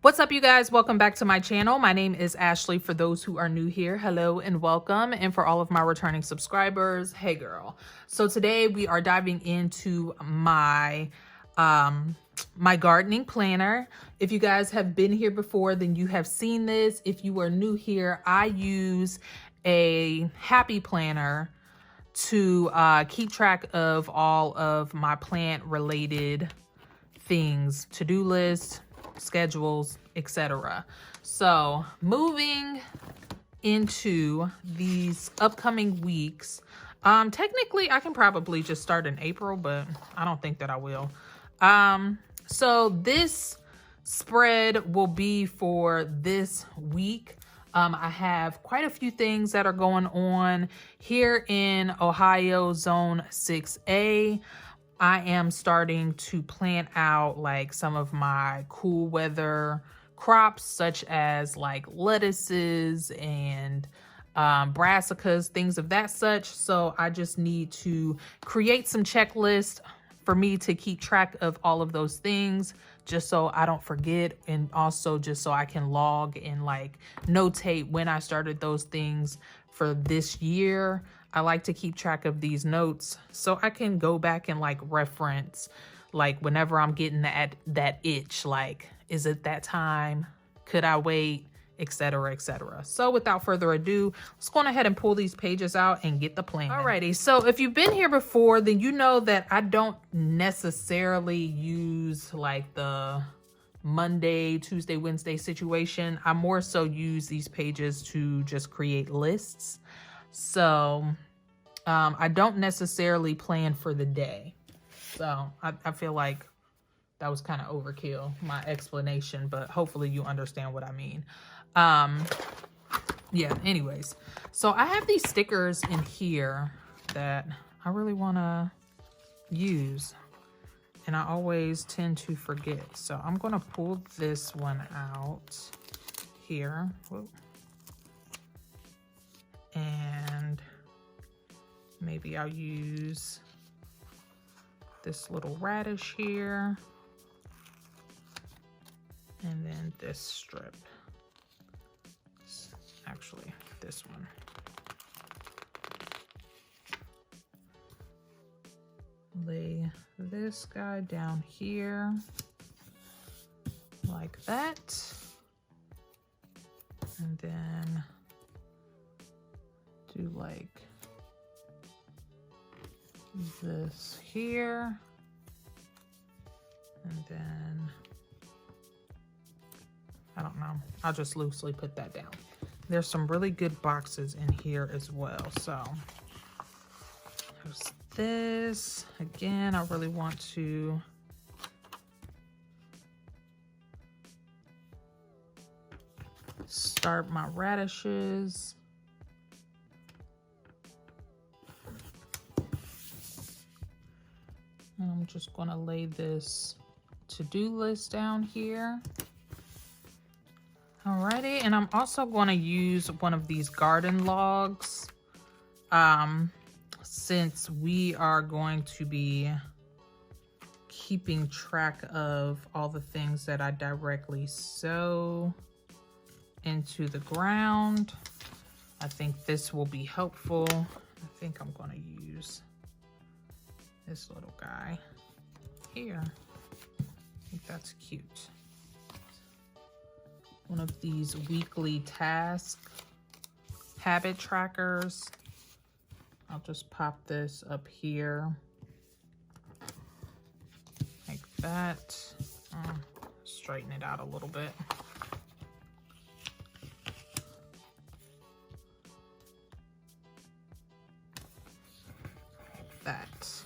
What's up, you guys? Welcome back to my channel. My name is Ashley. For those who are new here, hello and welcome. And for all of my returning subscribers, hey girl. So today we are diving into my my gardening planner. If you guys have been here before, then you have seen this. If you are new here, I use a happy planner to keep track of all of my plant related things, to-do lists, schedules, etc. So moving into these upcoming weeks, technically I can probably just start in April, but I don't think that I will. So this spread will be for this week. I have quite a few things that are going on here in Ohio Zone 6A. I am starting to plant out like some of my cool weather crops, such as like lettuces and brassicas, things of that such. So I just need to create some checklists for me to keep track of all of those things, just so I don't forget, and also just so I can log and like notate when I started those things for this year. I like to keep track of these notes so I can go back and like reference, like whenever I'm getting that itch, like, is it that time? Could I wait? Etc, etc. So without further ado, let's go ahead and pull these pages out and get the plan. Alrighty, so if you've been here before, then you know that I don't necessarily use like the Monday, Tuesday, Wednesday situation. I more so use these pages to just create lists. So I don't necessarily plan for the day. So I feel like that was kind of overkill, my explanation, but hopefully you understand what I mean. Yeah, anyways. So I have these stickers in here that I really want to use, and I always tend to forget. So I'm going to pull this one out here. Whoa. And maybe I'll use this little radish here. And then this strip. Actually, this one. Lay this guy down here like that. And then do like this here. And then I don't know, I'll just loosely put that down. There's some really good boxes in here as well. So there's this. Again, I really want to start my radishes. And I'm just gonna lay this to-do list down here. Alrighty, and I'm also going to use one of these garden logs, since we are going to be keeping track of all the things that I directly sow into the ground. I think this will be helpful. I think I'm going to use this little guy here. I think that's cute. One of these weekly task habit trackers. I'll just pop this up here like that. Straighten it out a little bit. Like that.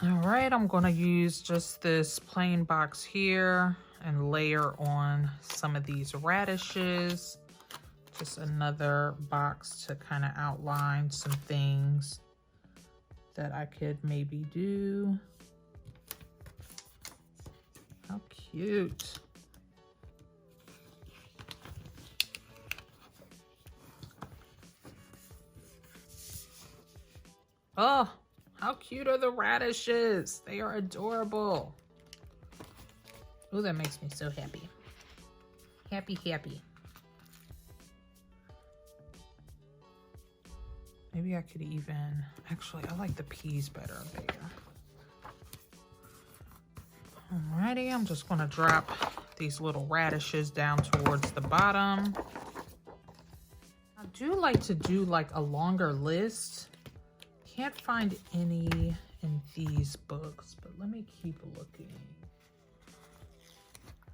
All right, I'm gonna use just this plain box here and layer on some of these radishes. Just another box to kind of outline some things that I could maybe do. How cute. Oh, how cute are the radishes? They are adorable. Oh, that makes me so happy. Happy, happy. Maybe I could even, actually, I like the peas better there. Alrighty, I'm just gonna drop these little radishes down towards the bottom. I do like to do like a longer list. Can't find any in these books, but let me keep looking.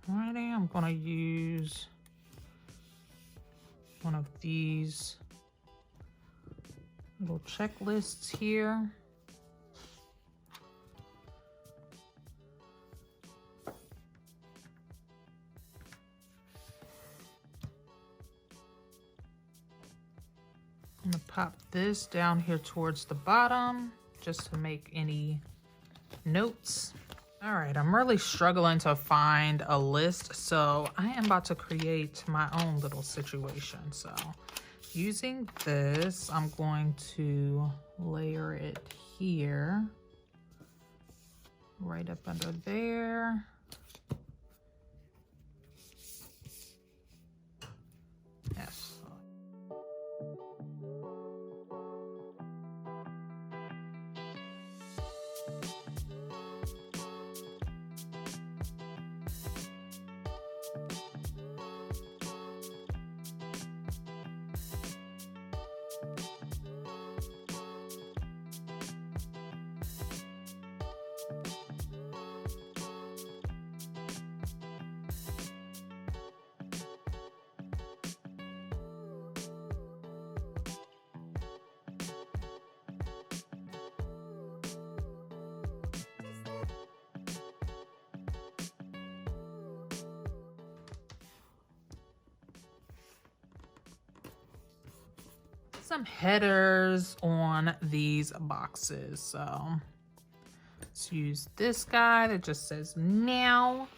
Alrighty, I'm gonna use one of these little checklists here. I'm gonna pop this down here towards the bottom just to make any notes. All right, I'm really struggling to find a list, so I am about to create my own little situation. So using this, I'm going to layer it here, right up under there. Yes. Some headers on these boxes. So let's use this guy that just says now.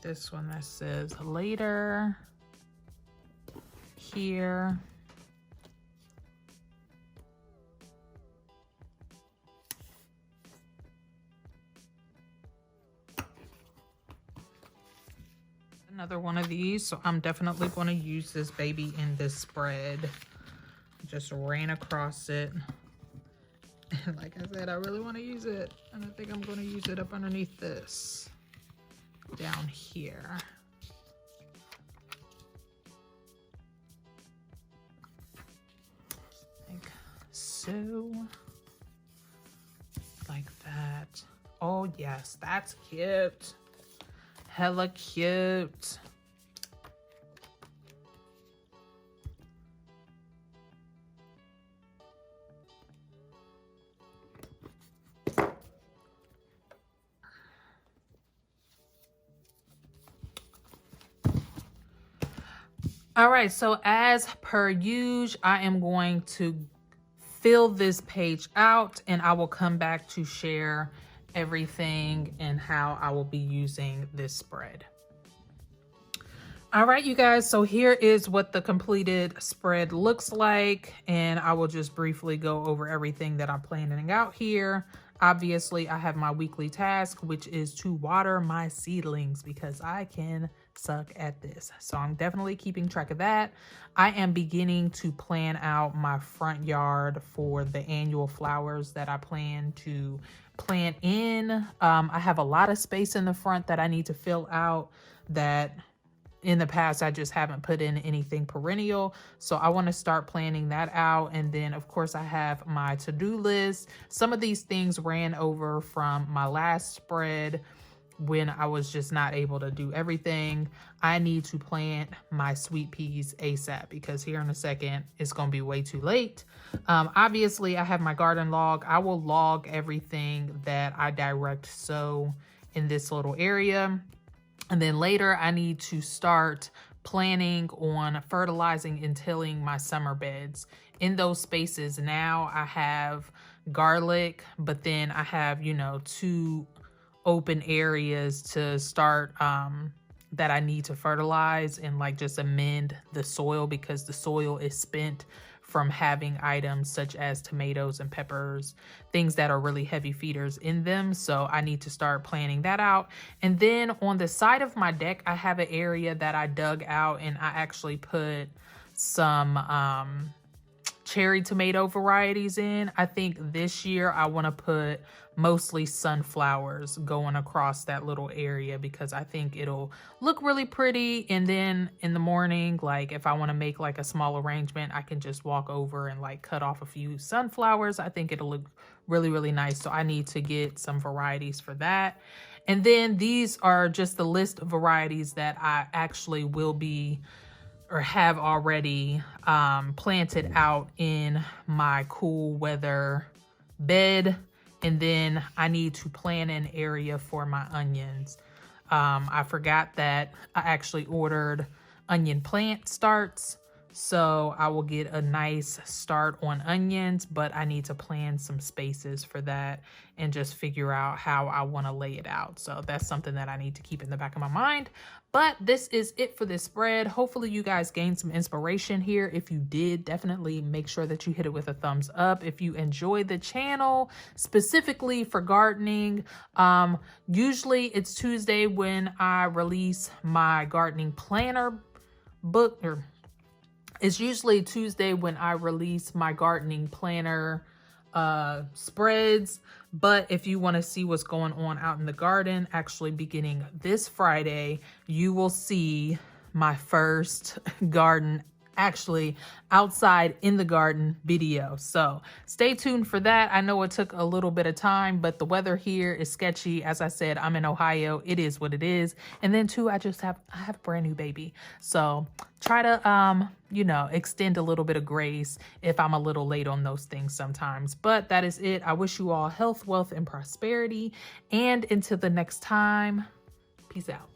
This one that says later here. Another one of these, so I'm definitely going to use this baby in this spread. Just ran across it, and like I said, I really want to use it, and I think I'm going to use it up underneath this down here. Like so, like that. Oh yes, that's cute. Hella cute. All right, so as per usual, I am going to fill this page out and I will come back to share everything and how I will be using this spread. All right, you guys, so here is what the completed spread looks like, and I will just briefly go over everything that I'm planning out here. Obviously, I have my weekly task, which is to water my seedlings because I can suck at this. So I'm definitely keeping track of that. I am beginning to plan out my front yard for the annual flowers that I plan to plant in. I have a lot of space in the front that I need to fill out that in the past I just haven't put in anything perennial. So I want to start planning that out. And then of course I have my to-do list. Some of these things ran over from my last spread when I was just not able to do everything. I need to plant my sweet peas ASAP because here in a second it's going to be way too late. Obviously I have my garden log. I will log everything that I direct sow in this little area. And then later I need to start planning on fertilizing and tilling my summer beds. In those spaces now I have garlic, but then I have, you know, 2 open areas to start that I need to fertilize and like just amend the soil because the soil is spent from having items such as tomatoes and peppers, things that are really heavy feeders in them. So I need to start planning that out. And then on the side of my deck, I have an area that I dug out and I actually put some cherry tomato varieties in. I think this year I want to put mostly sunflowers going across that little area because I think it'll look really pretty. And then in the morning, like if I want to make like a small arrangement, I can just walk over and like cut off a few sunflowers. I think it'll look really, really nice. So I need to get some varieties for that. And then these are just the list of varieties that I actually will be or have already planted out in my cool weather bed. And then I need to plan an area for my onions. I forgot that I actually ordered onion plant starts. So I will get a nice start on onions, but I need to plan some spaces for that and just figure out how I want to lay it out. So that's something that I need to keep in the back of my mind. But this is it for this spread. Hopefully you guys gained some inspiration here. If you did, definitely make sure that you hit it with a thumbs up. If you enjoyed the channel, specifically for gardening, usually it's Tuesday when I release my gardening planner book, or it's usually Tuesday when I release my gardening planner spreads. But if you want to see what's going on out in the garden, actually beginning this Friday, you will see my first garden actually outside in the garden video. So stay tuned for that. I know it took a little bit of time, but the weather here is sketchy. As I said, I'm in Ohio. It is what it is. And then too, I have a brand new baby. So try to, you know, extend a little bit of grace if I'm a little late on those things sometimes. But that is it. I wish you all health, wealth, and prosperity. And until the next time, peace out.